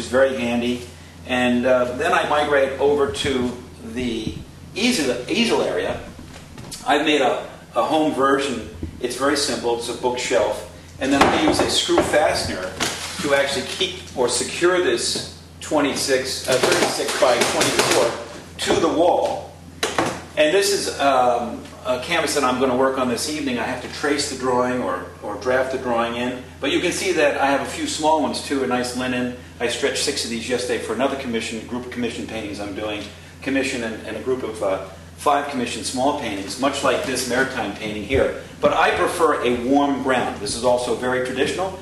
is very handy. And then I migrate over to the easel area. I've made a home version. It's very simple. It's a bookshelf. And then I use a screw fastener to actually keep or secure this 36 by 24 to the wall. And this is a canvas that I'm going to work on this evening. I have to trace the drawing or draft the drawing in. But you can see that I have a few small ones too, a nice linen. I stretched 6 of these yesterday for another commission, group of commission paintings I'm doing. Commission and a group of 5 commissioned small paintings, much like this maritime painting here. But I prefer a warm ground. This is also very traditional.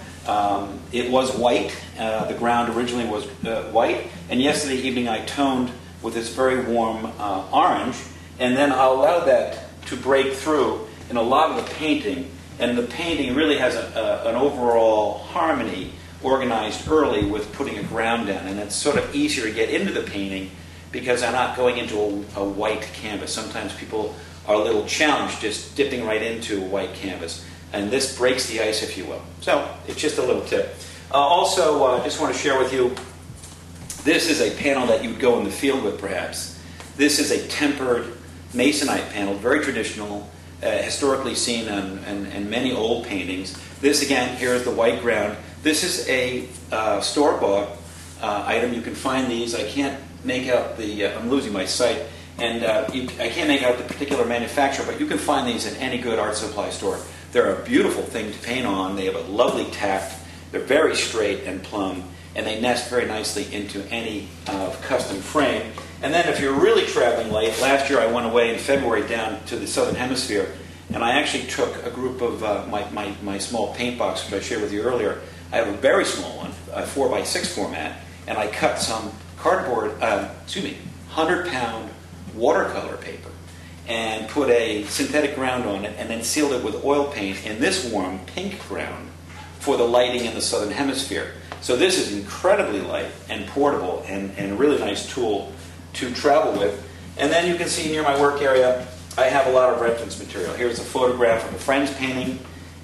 It was white. The ground originally was white. And yesterday evening I toned with this very warm orange. And then I'll allow that to break through in a lot of the painting. And the painting really has an overall harmony organized early with putting a ground down. And it's sort of easier to get into the painting because I'm not going into a white canvas. Sometimes people are a little challenged just dipping right into a white canvas. And this breaks the ice, if you will. So it's just a little tip. Also, I just want to share with you, this is a panel that you would go in the field with, perhaps. This is a tempered masonite panel, very traditional, historically seen in many old paintings. This, again, here is the white ground. This is a store-bought item. You can find these. I can't make out the, I'm losing my sight, and I can't make out the particular manufacturer, but you can find these in any good art supply store. They're a beautiful thing to paint on. They have a lovely tact. They're very straight and plumb, and they nest very nicely into any custom frame. And then if you're really traveling light, last year I went away in February down to the Southern Hemisphere, and I actually took a group of my small paint box, which I shared with you earlier. I have a very small one, a 4x6 format, and I cut some cardboard, 100-pound watercolor paper and put a synthetic ground on it and then sealed it with oil paint in this warm pink ground for the lighting in the Southern Hemisphere. So this is incredibly light and portable and a really nice tool to travel with. And then you can see near my work area, I have a lot of reference material. Here's a photograph of a friend's painting.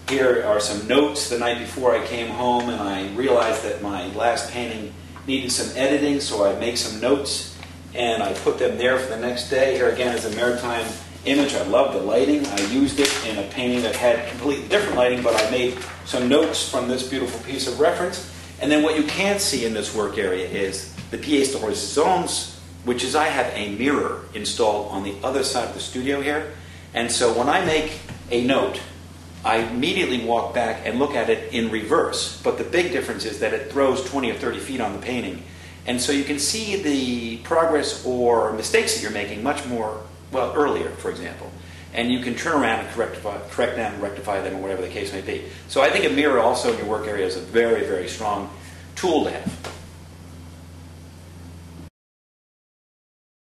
Here are some notes the night before I came home, and I realized that my last painting needed some editing, so I make some notes and I put them there for the next day. Here again is a maritime image. I love the lighting. I used it in a painting that had completely different lighting, but I made some notes from this beautiful piece of reference. And then what you can't see in this work area is the pièce de résistance, which is I have a mirror installed on the other side of the studio here. And so when I make a note, I immediately walk back and look at it in reverse. But the big difference is that it throws 20 or 30 feet on the painting. And so you can see the progress or mistakes that you're making much more, well, earlier, for example. And you can turn around and correct them and rectify them or whatever the case may be. So I think a mirror also in your work area is a very, very strong tool to have.